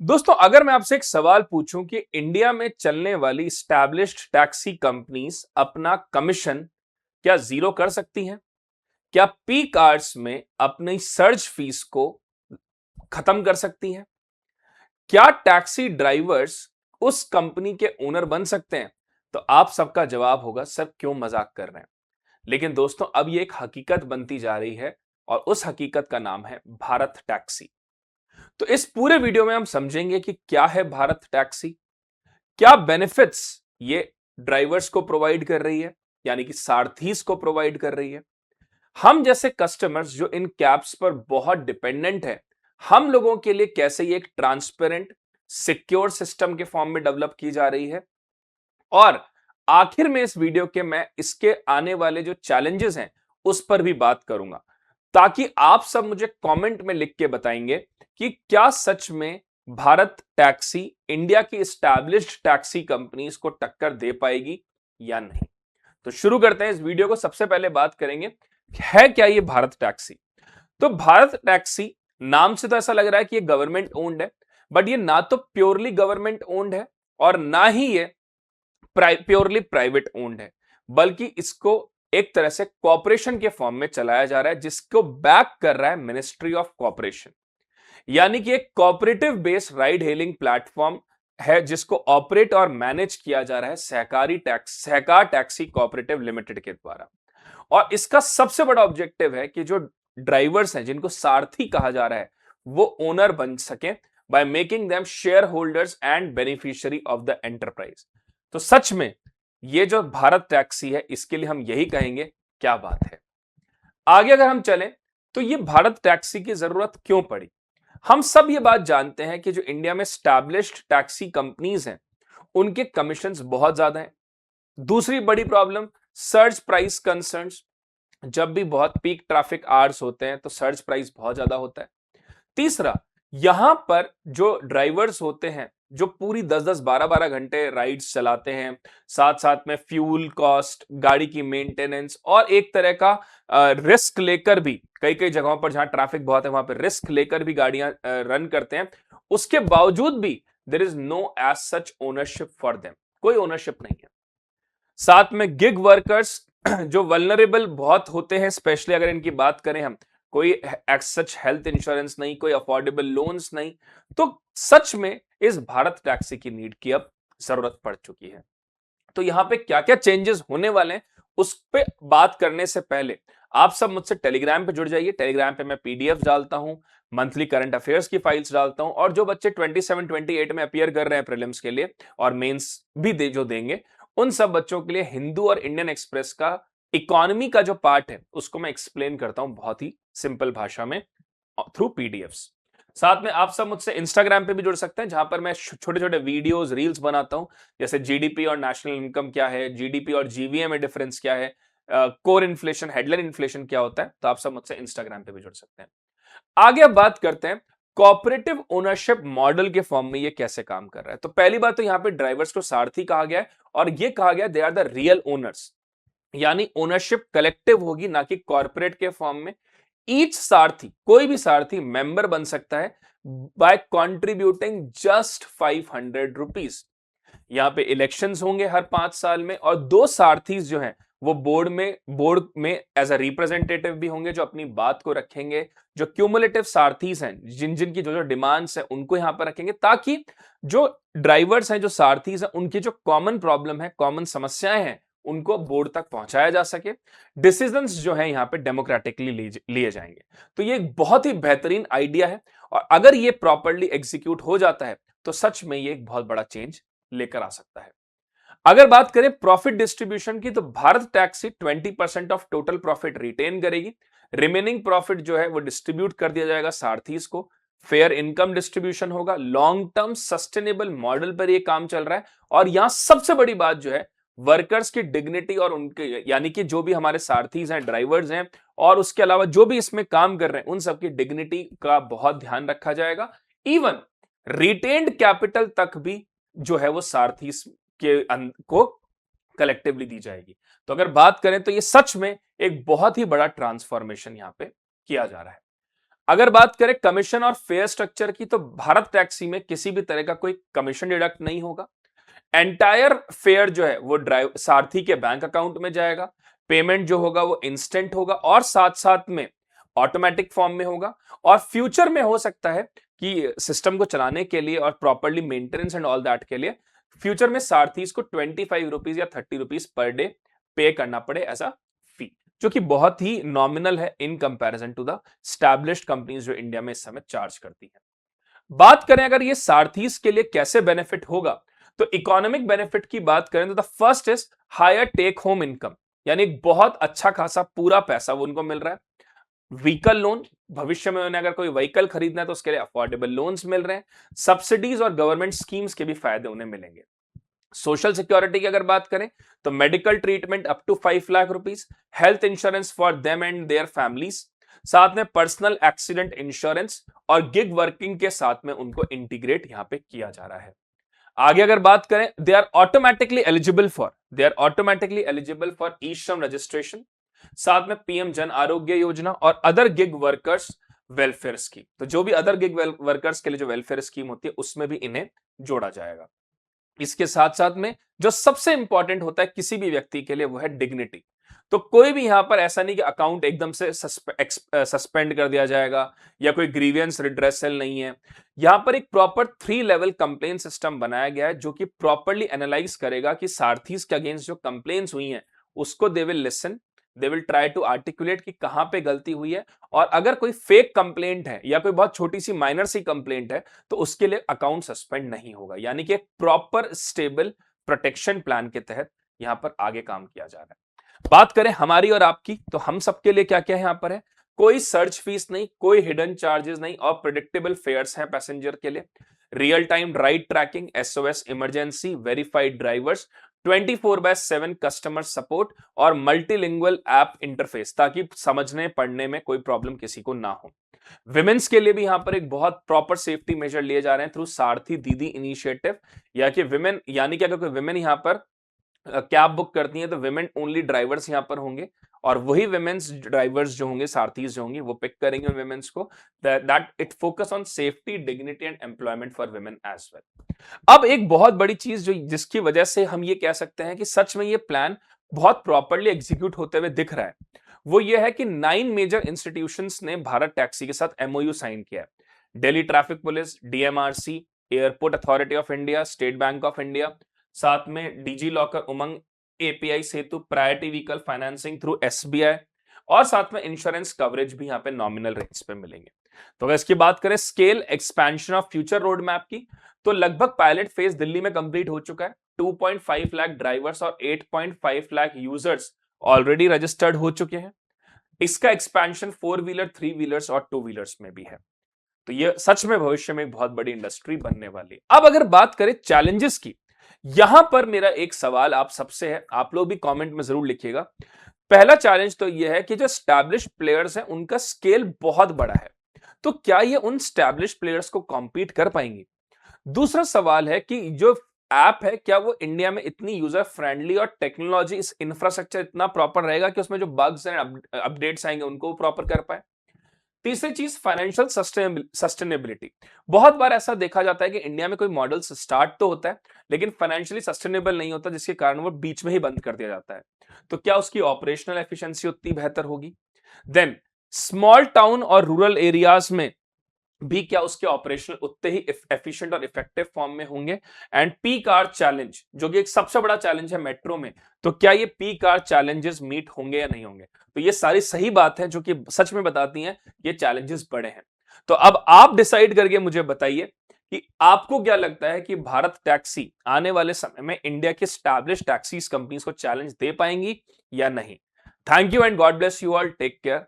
दोस्तों, अगर मैं आपसे एक सवाल पूछूं कि इंडिया में चलने वाली स्टैब्लिश्ड टैक्सी कंपनीज अपना कमीशन क्या जीरो कर सकती हैं? क्या पीक आवर्स में अपनी सर्ज फीस को खत्म कर सकती हैं? क्या टैक्सी ड्राइवर्स उस कंपनी के ओनर बन सकते हैं? तो आप सबका जवाब होगा, सर क्यों मजाक कर रहे हैं। लेकिन दोस्तों, अब ये एक हकीकत बनती जा रही है और उस हकीकत का नाम है भारत टैक्सी। तो इस पूरे वीडियो में हम समझेंगे कि क्या है भारत टैक्सी, क्या बेनिफिट्स ये ड्राइवर्स को प्रोवाइड कर रही है, यानी कि सारथीज को प्रोवाइड कर रही है। हम जैसे कस्टमर्स जो इन कैब्स पर बहुत डिपेंडेंट है, हम लोगों के लिए कैसे ये एक ट्रांसपेरेंट सिक्योर सिस्टम के फॉर्म में डेवलप की जा रही है। और आखिर में इस वीडियो के मैं इसके आने वाले जो चैलेंजेस हैं उस पर भी बात करूंगा, ताकि आप सब मुझे कमेंट में लिख के बताएंगे कि क्या सच में भारत टैक्सी इंडिया की एस्टैब्लिश्ड टैक्सी कंपनीज को टक्कर दे पाएगी या नहीं। तो शुरू करते हैं इस वीडियो को। सबसे पहले बात करेंगे है क्या ये भारत टैक्सी। तो भारत टैक्सी नाम से तो ऐसा लग रहा है कि ये गवर्नमेंट ओन्ड है, बट ये ना तो प्योरली गवर्नमेंट ओन्ड है और ना ही ये प्योरली प्राइवेट ओन्ड है, बल्कि इसको एक तरह से कॉर्पोरेशन के फॉर्म में चलाया जा रहा है, जिसको बैक कर रहा है मिनिस्ट्री ऑफ कॉर्पोरेशन। यानी कि एक cooperative based ride hailing platform है जिसको ऑपरेट और मैनेज किया जा रहा है सहकार टैक्सी कोऑपरेटिव लिमिटेड के द्वारा। और इसका सबसे बड़ा ऑब्जेक्टिव है कि जो ड्राइवर्स हैं, जिनको सारथी कहा जा रहा है, वो ओनर बन सके by making them share holders and beneficiary of the enterprise. तो सच में ये जो भारत टैक्सी है, इसके लिए हम यही कहेंगे क्या बात है। आगे अगर हम चलें तो ये भारत टैक्सी की जरूरत क्यों पड़ी। हम सब ये बात जानते हैं कि जो इंडिया में स्टैब्लिश्ड टैक्सी कंपनीज हैं, उनके कमीशंस बहुत ज्यादा हैं। दूसरी बड़ी प्रॉब्लम, सर्ज प्राइस कंसर्न्स। जब भी बहुत पीक ट्रैफिक आवर्स होते हैं तो सर्ज प्राइस बहुत ज्यादा होता है। तीसरा, यहां पर जो ड्राइवर्स होते हैं, जो पूरी 10-10 12-12 घंटे राइड्स चलाते हैं, साथ साथ में फ्यूल कॉस्ट, गाड़ी की मेंटेनेंस और एक तरह का रिस्क लेकर भी कई कई जगहों पर जहां ट्रैफिक बहुत है वहां पर रिस्क लेकर भी गाड़ियां रन करते हैं, उसके बावजूद भी there is no as such ownership for them. कोई ओनरशिप नहीं है। साथ में गिग वर्कर्स जो वल्नरेबल बहुत होते हैं, स्पेशली अगर इनकी बात करें हम, कोई सच हेल्थ इंश्योरेंस नहीं, कोई अफोर्डेबल लोन्स नहीं। तो सच में इस भारत टैक्सी की नीड की अब जरूरत पड़ चुकी है। तो यहां पे क्या क्या चेंजेस होने वाले हैं उस पे बात करने से पहले आप सब मुझसे टेलीग्राम पे जुड़ जाइए। टेलीग्राम पे मैं पीडीएफ डालता हूं, मंथली करंट अफेयर्स की फाइल्स डालता हूं, और जो बच्चे 27-28 में अपियर कर रहे हैं प्रीलिम्स के लिए और मेंस भी जो देंगे, उन सब बच्चों के लिए हिंदू और इंडियन एक्सप्रेस का इकोनॉमी का जो पार्ट है उसको मैं एक्सप्लेन करता हूं बहुत ही सिंपल भाषा में थ्रू पीडीएफ्स। साथ में आप सब मुझसे इंस्टाग्राम पे भी जुड़ सकते हैं, जहां पर मैं छोटे छोटे वीडियोस रील्स बनाता हूं, जैसे जीडीपी और नेशनल इनकम क्या है, जीडीपी और जीवीए में डिफरेंस क्या है, कोर इन्फ्लेशन, हेडलाइन इन्फ्लेशन क्या होता है। तो आप सब मुझसे इंस्टाग्राम पे भी जुड़ सकते हैं। आगे अब बात करते हैं कॉपरेटिव ओनरशिप मॉडल के फॉर्म में ये कैसे काम कर रहा है। तो पहली बात तो यहां पे ड्राइवर्स को सारथी कहा गया है और ये कहा गया they are the real owners, यानी ओनरशिप कलेक्टिव होगी, ना कि कॉर्पोरेट के फॉर्म में। ईच सारथी, कोई भी सारथी मेंबर बन सकता है बाय कंट्रीब्यूटिंग जस्ट 500 रुपीज। यहां पे इलेक्शंस होंगे हर 5 साल में, और 2 सारथीज जो हैं वो बोर्ड में एज अ रिप्रेजेंटेटिव भी होंगे, जो अपनी बात को रखेंगे। जो क्यूमुलेटिव सारथीज हैं, जिन जिन की जो जो डिमांड्स हैं उनको यहां पर रखेंगे, ताकि जो ड्राइवर्स हैं, जो सारथीज हैं, उनकी जो कॉमन प्रॉब्लम है, कॉमन समस्याएं हैं, उनको बोर्ड तक पहुंचाया जा सके। डिसीजंस जो है यहां पे डेमोक्रेटिकली लिए जाएंगे। तो ये एक बहुत ही बेहतरीन आइडिया है, और अगर ये प्रॉपरली एग्जीक्यूट हो जाता है तो सच में ये एक बहुत बड़ा चेंज लेकर आ सकता है। अगर बात करें प्रॉफिट डिस्ट्रीब्यूशन की, तो Bharat taxi 20% of total profit retain करेगी। रिमेनिंग प्रॉफिट जो है वो डिस्ट्रीब्यूट कर दिया जाएगा सारथीज को। फेयर इनकम डिस्ट्रीब्यूशन होगा। लॉन्ग टर्म सस्टेनेबल मॉडल पर ये काम चल रहा है। और यहां सबसे बड़ी बात जो है, वर्कर्स की डिग्निटी और उनके, यानी कि जो भी हमारे सारथीज हैं, ड्राइवर्स हैं, और उसके अलावा जो भी इसमें काम कर रहे हैं, उन सबकी डिग्निटी का बहुत ध्यान रखा जाएगा। इवन रिटेन्ड कैपिटल तक भी जो है वो सारथीज को कलेक्टिवली दी जाएगी। तो अगर बात करें तो ये सच में एक बहुत ही बड़ा ट्रांसफॉर्मेशन यहां पे किया जा रहा है। अगर बात करें कमीशन और फेयर स्ट्रक्चर की, तो भारत टैक्सी में किसी भी तरह का कोई कमीशन डिडक्ट नहीं होगा। एंटायर फेयर जो है वो ड्राइव सारथी के बैंक अकाउंट में जाएगा। पेमेंट जो होगा वो इंस्टेंट होगा और साथ साथ में ऑटोमेटिक फॉर्म में होगा। और फ्यूचर में हो सकता है कि सिस्टम को चलाने के लिए और properly maintenance and all that के लिए फ्यूचर में सारथीज को 25 रुपीज या 30 रुपीज पर डे पे करना पड़े एज अ फी, जो कि बहुत ही नॉमिनल है in comparison to the established companies जो इंडिया में इस समय चार्ज करती है। बात करें अगर ये सारथीज के लिए कैसे बेनिफिट होगा, तो इकोनॉमिक बेनिफिट की बात करें तो the first is higher take home income, यानी बहुत अच्छा खासा पूरा पैसा वो उनको मिल रहा है। व्हीकल लोन, भविष्य में उन्हें अगर कोई व्हीकल खरीदना है तो उसके लिए अफोर्डेबल लोन्स मिल रहे हैं। सब्सिडीज और गवर्नमेंट स्कीम्स के भी फायदे उन्हें मिलेंगे। सोशल सिक्योरिटी की अगर बात करें तो medical treatment up to 5 lakh rupees, health insurance for them and their families, साथ में पर्सनल एक्सीडेंट इंश्योरेंस और गिग वर्किंग के साथ में उनको इंटीग्रेट यहां पे किया जा रहा है। आगे अगर बात करें, they are automatically eligible for e Shram registration, साथ में पीएम जन आरोग्य योजना और other gig workers welfare scheme. तो जो भी अदर गिग वर्कर्स के लिए जो वेलफेयर स्कीम होती है उसमें भी इन्हें जोड़ा जाएगा। इसके साथ साथ में जो सबसे इंपॉर्टेंट होता है किसी भी व्यक्ति के लिए वो है डिग्निटी। तो कोई भी यहां पर ऐसा नहीं कि अकाउंट एकदम से सस्पेंड कर दिया जाएगा या कोई ग्रीवियंस रिड्रेसल नहीं है। यहां पर एक प्रॉपर 3 लेवल कंप्लेन सिस्टम बनाया गया है जो कि प्रॉपरली एनालाइज करेगा कि सारथीज के अगेंस्ट जो कंप्लेन्स हुई हैं उसको they will listen, they will try to articulate कि कहां पे गलती हुई है, और अगर कोई फेक कंप्लेंट है या कोई बहुत छोटी सी माइनर सी कंप्लेंट है तो उसके लिए अकाउंट सस्पेंड नहीं होगा। यानी कि एक प्रॉपर स्टेबल प्रोटेक्शन प्लान के तहत यहां पर आगे काम किया जा रहा है। बात करें हमारी और आपकी, तो हम सबके लिए क्या क्या यहां पर है, कोई सर्च फीस नहीं, कोई हिडन चार्जेस नहीं और प्रेडिक्टेबल फेयर्स हैं पैसेंजर के लिए। Real time ride tracking, SOS emergency, verified drivers, 24/7 customer support और मल्टीलिंगुअल ऐप इंटरफेस, ताकि समझने पढ़ने में कोई प्रॉब्लम किसी को ना हो। विमेन्स के लिए भी यहां पर एक बहुत प्रॉपर सेफ्टी मेजर लिए जा रहे हैं थ्रू सारथी दीदी इनिशिएटिव, या कि विमेन, यानी कि अगर कोई विमेन यहां पर कैब बुक करती हैं तो विमेन ओनली ड्राइवर्स यहां पर होंगे और वही विमेन्स ड्राइवर्स जो होंगे, सारथीज जो होंगे, वो पिक करेंगे विमेन्स को। That it focus on safety, dignity and employment for women as well. अब एक बहुत बड़ी चीज जो जिसकी वजह से हम ये कह सकते हैं कि सच में ये प्लान बहुत प्रॉपरली एग्जीक्यूट होते हुए दिख रहा है, वो ये है कि 9 मेजर इंस्टीट्यूशंस ने भारत टैक्सी के साथ एमओयू साइन किया है। Delhi Traffic Police, DMRC, Airport Authority of India, State Bank of India, साथ में DigiLocker, Umang, API Setu, priority vehicle financing through SBI, और साथ में इंश्योरेंस कवरेज भी यहां पे नॉमिनल रेट्स पे मिलेंगे। तो अगर इसकी बात करें scale expansion of future road map की, तो लगभग पायलट फेज दिल्ली में कंप्लीट हो चुका है। 2.5 लाख ड्राइवर्स और 8.5 लाख यूजर्स ऑलरेडी रजिस्टर्ड हो चुके हैं। इसका एक्सपेंशन 4 व्हीलर, 3 व्हीलर्स और 2 व्हीलर्स में भी है। तो ये सच में भविष्य में एक बहुत बड़ी इंडस्ट्री बनने वाली है। अब अगर बात करें चैलेंजेस की, यहां पर मेरा एक सवाल आप सबसे है, आप लोग भी कमेंट में जरूर लिखिएगा। पहला चैलेंज तो यह है कि जो एस्टैब्लिश्ड प्लेयर्स हैं उनका स्केल बहुत बड़ा है, तो क्या ये उन एस्टैब्लिश्ड प्लेयर्स को कॉम्पीट कर पाएंगे? दूसरा सवाल है कि जो ऐप है क्या वो इंडिया में इतनी यूजर फ्रेंडली और टेक्नोलॉजी इस इंफ्रास्ट्रक्चर इतना प्रॉपर रहेगा कि उसमें जो बग्स एंड अपडेट्स आएंगे उनको प्रॉपर कर पाए? तीसरी चीज फाइनेंशियल सस्टेनेबिलिटी। बहुत बार ऐसा देखा जाता है कि इंडिया में कोई मॉडल स्टार्ट तो होता है लेकिन फाइनेंशियली सस्टेनेबल नहीं होता, जिसके कारण वो बीच में ही बंद कर दिया जाता है। तो क्या उसकी ऑपरेशनल एफिशिएंसी उतनी बेहतर होगी? देन स्मॉल टाउन और रूरल एरियाज में भी क्या उसके ऑपरेशनल उतने ही एफिशिएंट और इफेक्टिव फॉर्म में होंगे? एंड पीक आवर चैलेंज, जो कि एक सबसे बड़ा चैलेंज है मेट्रो में, तो क्या ये पीक आवर चैलेंजेस मीट होंगे या नहीं होंगे? तो ये सारी सही बात है जो कि सच में बताती हैं ये चैलेंजेस बड़े हैं। तो अब आप डिसाइड करके मुझे बताइए कि आपको क्या लगता है कि भारत टैक्सी आने वाले समय में इंडिया के एस्टैब्लिश्ड टैक्सीज कंपनीज को चैलेंज दे पाएंगी या नहीं? Thank you and God bless you all, take care.